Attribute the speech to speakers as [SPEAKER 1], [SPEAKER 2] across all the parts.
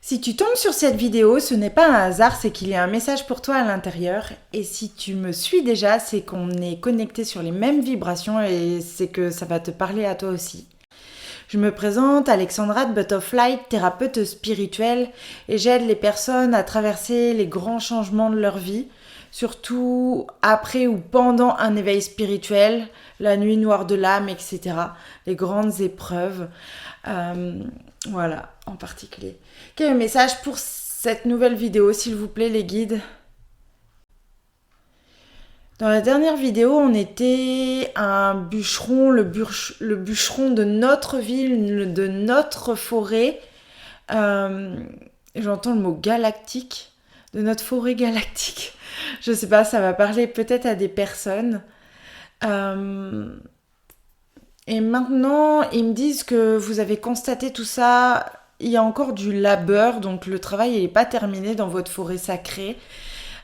[SPEAKER 1] Si tu tombes sur cette vidéo, ce n'est pas un hasard, c'est qu'il y a un message pour toi à l'intérieur. Et si tu me suis déjà, c'est qu'on est connecté sur les mêmes vibrations et c'est que ça va te parler à toi aussi. Je me présente, Alexandra de Butterfly, thérapeute spirituelle, et j'aide les personnes à traverser les grands changements de leur vie, surtout après ou pendant un éveil spirituel, la nuit noire de l'âme, etc. Les grandes épreuves. Voilà, en particulier. Quel est le message pour cette nouvelle vidéo, s'il vous plaît, les guides? Dans la dernière vidéo, on était un bûcheron, le bûcheron de notre ville, de notre forêt. J'entends le mot galactique, de notre forêt galactique. Je sais pas, ça va parler peut-être à des personnes. Et maintenant, ils me disent que vous avez constaté tout ça. Il y a encore du labeur, donc le travail n'est pas terminé dans votre forêt sacrée.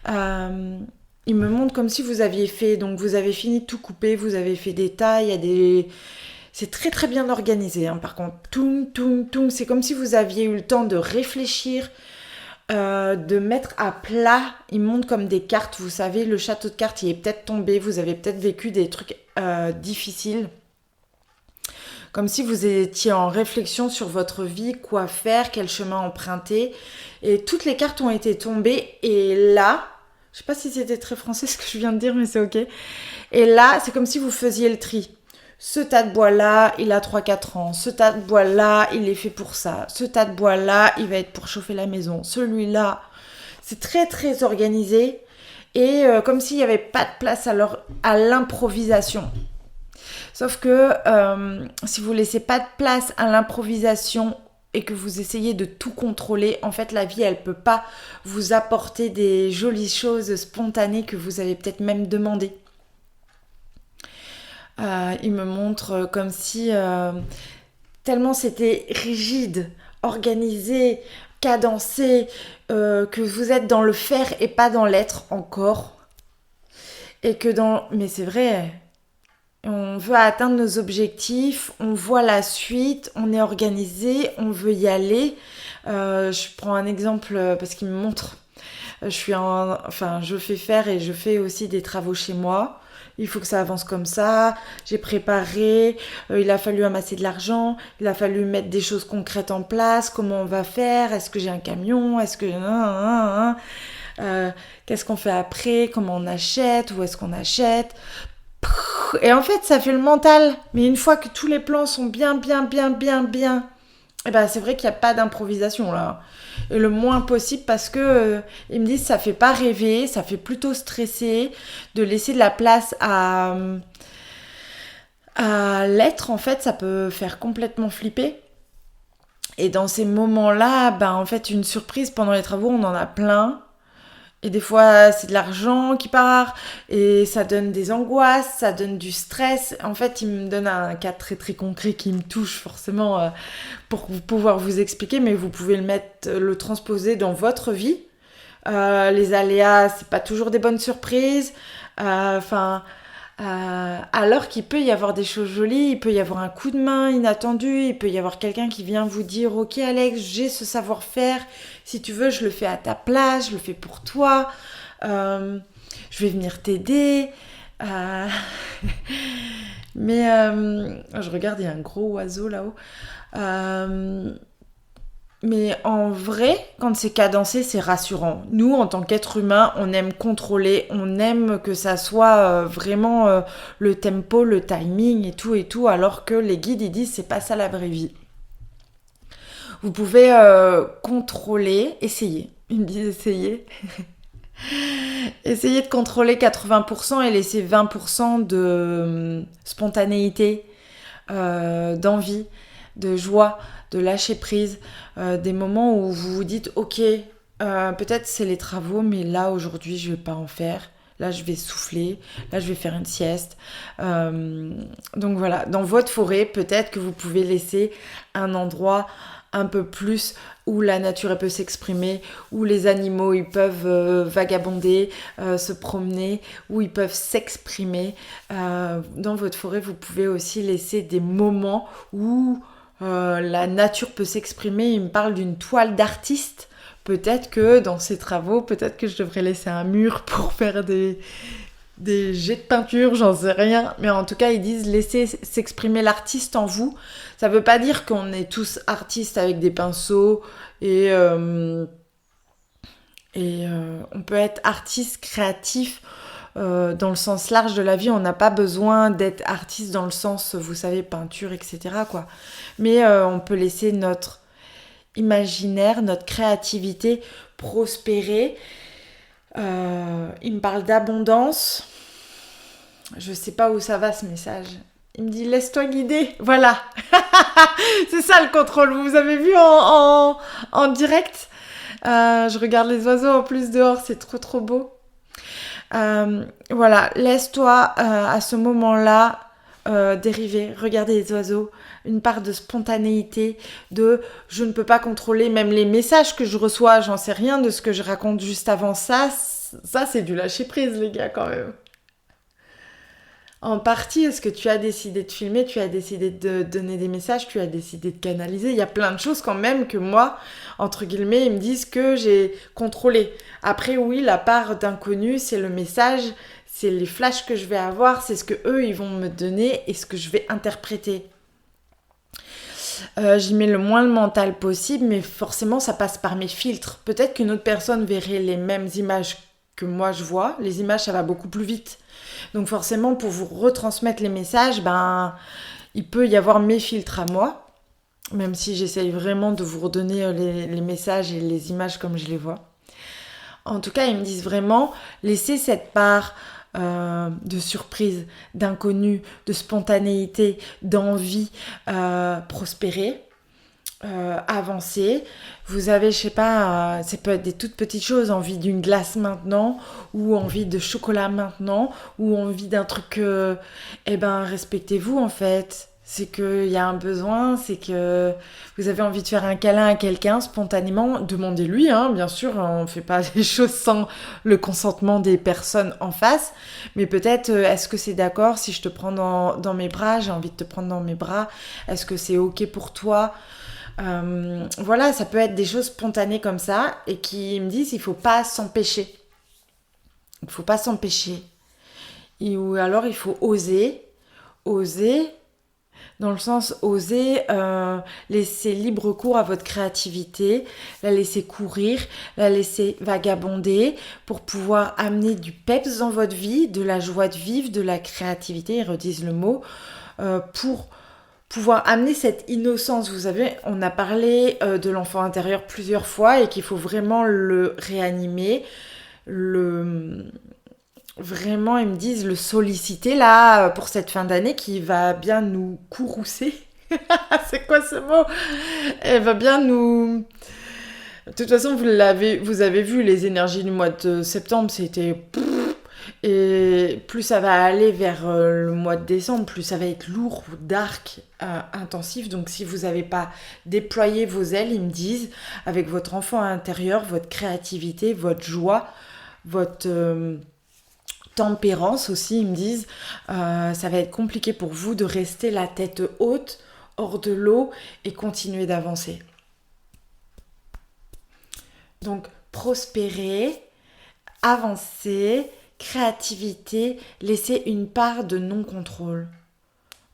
[SPEAKER 1] Ils me montrent comme si vous aviez fait, donc vous avez fini de tout couper, vous avez fait des tas, il y a des... C'est très très bien organisé, hein. Par contre, c'est comme si vous aviez eu le temps de réfléchir, de mettre à plat. Ils montrent comme des cartes, vous savez, le château de cartes, il est peut-être tombé, vous avez peut-être vécu des trucs difficiles. Comme si vous étiez en réflexion sur votre vie, quoi faire, quel chemin emprunter. Et toutes les cartes ont été tombées. Et là, je sais pas si c'était très français ce que je viens de dire, mais c'est ok. Et là, c'est comme si vous faisiez le tri. Ce tas de bois-là, il a 3-4 ans. Ce tas de bois-là, il est fait pour ça. Ce tas de bois-là, il va être pour chauffer la maison. Celui-là, c'est très très organisé. Et comme s'il n'y avait pas de place à l'improvisation. Sauf que si vous laissez pas de place à l'improvisation et que vous essayez de tout contrôler, en fait la vie elle peut pas vous apporter des jolies choses spontanées que vous avez peut-être même demandé. Il me montre comme si tellement c'était rigide, organisé, cadencé, que vous êtes dans le faire et pas dans l'être encore. Et que dans... Mais c'est vrai... On veut atteindre nos objectifs, on voit la suite, on est organisé, on veut y aller. Je prends un exemple parce qu'il me montre. Je fais faire et je fais aussi des travaux chez moi. Il faut que ça avance comme ça. J'ai préparé. Il a fallu amasser de l'argent. Il a fallu mettre des choses concrètes en place. Comment on va faire? Est-ce que j'ai un camion? Est-ce que... qu'est-ce qu'on fait après? Comment on achète? Où est-ce qu'on achète? Et en fait, ça fait le mental. Mais une fois que tous les plans sont bien, et ben c'est vrai qu'il n'y a pas d'improvisation là. Et le moins possible parce que ils me disent ça fait pas rêver, ça fait plutôt stresser de laisser de la place à l'être. En fait, ça peut faire complètement flipper. Et dans ces moments-là, ben en fait, une surprise pendant les travaux, on en a plein. Et des fois, c'est de l'argent qui part, et ça donne des angoisses, ça donne du stress. En fait, il me donne un cas très très concret qui me touche forcément pour pouvoir vous expliquer, mais vous pouvez le transposer dans votre vie. Les aléas, c'est pas toujours des bonnes surprises. Alors qu'il peut y avoir des choses jolies, il peut y avoir un coup de main inattendu, il peut y avoir quelqu'un qui vient vous dire « Ok Alex, j'ai ce savoir-faire, si tu veux je le fais à ta place, je le fais pour toi, je vais venir t'aider. » Mais je regarde, il y a un gros oiseau là-haut. Mais en vrai, quand c'est cadencé, c'est rassurant. Nous, en tant qu'être humain, on aime contrôler, on aime que ça soit vraiment le tempo, le timing et tout, alors que les guides, ils disent, c'est pas ça la vraie vie. Vous pouvez contrôler, essayer. Ils me disent essayer. Essayez de contrôler 80% et laisser 20% de spontanéité, d'envie, de joie, de lâcher prise, des moments où vous vous dites ok, peut-être c'est les travaux, mais là aujourd'hui je vais pas en faire, là je vais souffler, là je vais faire une sieste. Donc voilà, dans votre forêt, peut-être que vous pouvez laisser un endroit un peu plus où la nature elle peut s'exprimer, où les animaux ils peuvent vagabonder, se promener, où ils peuvent s'exprimer. Dans votre forêt, vous pouvez aussi laisser des moments où la nature peut s'exprimer. Il me parle d'une toile d'artiste. Peut-être que dans ces travaux, peut-être que je devrais laisser un mur pour faire des jets de peinture, j'en sais rien. Mais en tout cas, ils disent laissez s'exprimer l'artiste en vous. Ça veut pas dire qu'on est tous artistes avec des pinceaux et on peut être artiste créatif dans le sens large de la vie. On n'a pas besoin d'être artiste dans le sens, vous savez, peinture, etc., quoi. Mais on peut laisser notre imaginaire, notre créativité prospérer. Il me parle d'abondance. Je sais pas où ça va ce message. Il me dit laisse-toi guider. Voilà. C'est ça le contrôle. Vous avez vu en direct. Je regarde les oiseaux en plus dehors. C'est trop trop beau. Voilà. Laisse-toi à ce moment-là dériver. Regardez les oiseaux. Une part de spontanéité, de je ne peux pas contrôler même les messages que je reçois. J'en sais rien de ce que je raconte juste avant ça. Ça, c'est du lâcher prise, les gars, quand même. En partie, est-ce que tu as décidé de filmer, tu as décidé de donner des messages, tu as décidé de canaliser. Il y a plein de choses quand même que moi, entre guillemets, ils me disent que j'ai contrôlé. Après, oui, la part d'inconnu, c'est le message, c'est les flashs que je vais avoir, c'est ce que eux, ils vont me donner et ce que je vais interpréter. J'y mets le moins le mental possible, mais forcément, ça passe par mes filtres. Peut-être qu'une autre personne verrait les mêmes images que moi je vois. Les images, ça va beaucoup plus vite. Donc forcément, pour vous retransmettre les messages, il peut y avoir mes filtres à moi, même si j'essaye vraiment de vous redonner les messages et les images comme je les vois. En tout cas, ils me disent vraiment, laissez cette part de surprise, d'inconnu, de spontanéité, d'envie prospérer. Avancer. Vous avez, je sais pas, ça peut être des toutes petites choses, envie d'une glace maintenant, ou envie de chocolat maintenant, ou envie d'un truc, respectez-vous en fait. C'est qu'il y a un besoin, c'est que vous avez envie de faire un câlin à quelqu'un spontanément, demandez-lui, hein, bien sûr, on ne fait pas des choses sans le consentement des personnes en face, mais peut-être, est-ce que c'est d'accord si je te prends dans mes bras, j'ai envie de te prendre dans mes bras, est-ce que c'est ok pour toi ? Voilà, ça peut être des choses spontanées comme ça et qui me disent il faut pas s'empêcher. Il faut pas s'empêcher. Ou alors il faut oser. Oser, dans le sens oser laisser libre cours à votre créativité, la laisser courir, la laisser vagabonder pour pouvoir amener du peps dans votre vie, de la joie de vivre, de la créativité, ils redisent le mot, pour pouvoir amener cette innocence. Vous savez, on a parlé de l'enfant intérieur plusieurs fois et qu'il faut vraiment le réanimer, vraiment, ils me disent, le solliciter là pour cette fin d'année qui va bien nous courroucer. C'est quoi ce mot ? Elle va bien nous... De toute façon, vous avez vu les énergies du mois de septembre, c'était... Et plus ça va aller vers le mois de décembre, plus ça va être lourd, dark, intensif. Donc si vous n'avez pas déployé vos ailes, ils me disent, avec votre enfant intérieur, votre créativité, votre joie, votre tempérance aussi, ils me disent, ça va être compliqué pour vous de rester la tête haute, hors de l'eau et continuer d'avancer. Donc prospérer, avancer, créativité, laissez une part de non-contrôle.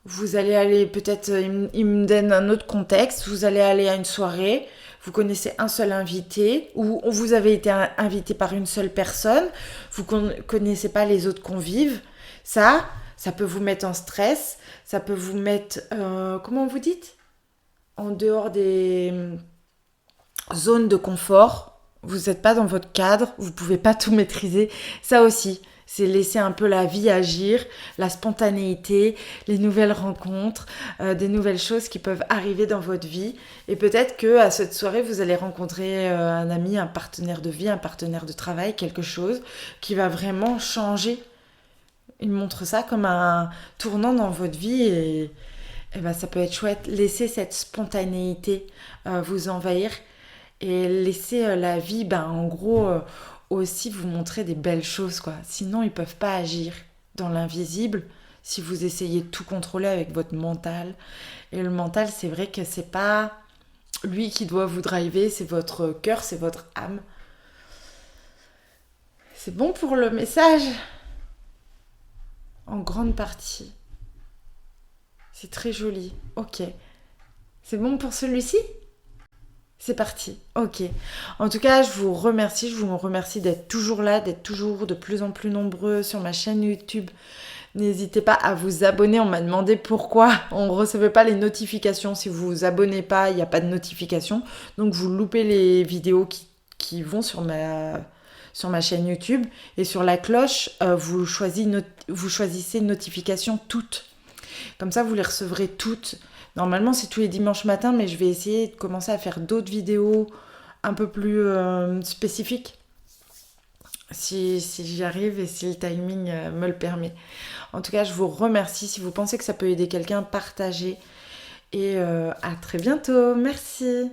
[SPEAKER 1] Vous allez aller, peut-être, il me donne un autre contexte, vous allez aller à une soirée, vous connaissez un seul invité, ou vous avez été invité par une seule personne, vous ne connaissez pas les autres convives, ça peut vous mettre en stress, ça peut vous mettre, comment vous dites ? En dehors des zones de confort. Vous n'êtes pas dans votre cadre, vous ne pouvez pas tout maîtriser. Ça aussi, c'est laisser un peu la vie agir, la spontanéité, les nouvelles rencontres, des nouvelles choses qui peuvent arriver dans votre vie. Et peut-être qu'à cette soirée, vous allez rencontrer un ami, un partenaire de vie, un partenaire de travail, quelque chose qui va vraiment changer. Il montre ça comme un tournant dans votre vie et ça peut être chouette. Laissez cette spontanéité vous envahir. Et laisser la vie, en gros, aussi vous montrer des belles choses, quoi. Sinon, ils peuvent pas agir dans l'invisible. si vous essayez de tout contrôler avec votre mental. Et le mental, c'est vrai que c'est pas lui qui doit vous driver, c'est votre cœur, c'est votre âme. C'est bon pour le message? En grande partie. C'est très joli. Ok. C'est bon pour celui-ci? C'est parti. Ok. En tout cas, je vous remercie d'être toujours là, d'être toujours de plus en plus nombreux sur ma chaîne YouTube. N'hésitez pas à vous abonner. On m'a demandé pourquoi on ne recevait pas les notifications. Si vous vous abonnez pas, il n'y a pas de notification. Donc vous loupez les vidéos qui vont sur ma chaîne YouTube. Et sur la cloche, vous choisissez notifications toutes. Comme ça, vous les recevrez toutes. Normalement, c'est tous les dimanches matin, mais je vais essayer de commencer à faire d'autres vidéos un peu plus spécifiques. Si j'y arrive et si le timing me le permet. En tout cas, je vous remercie. Si vous pensez que ça peut aider quelqu'un, partagez. Et à très bientôt. Merci.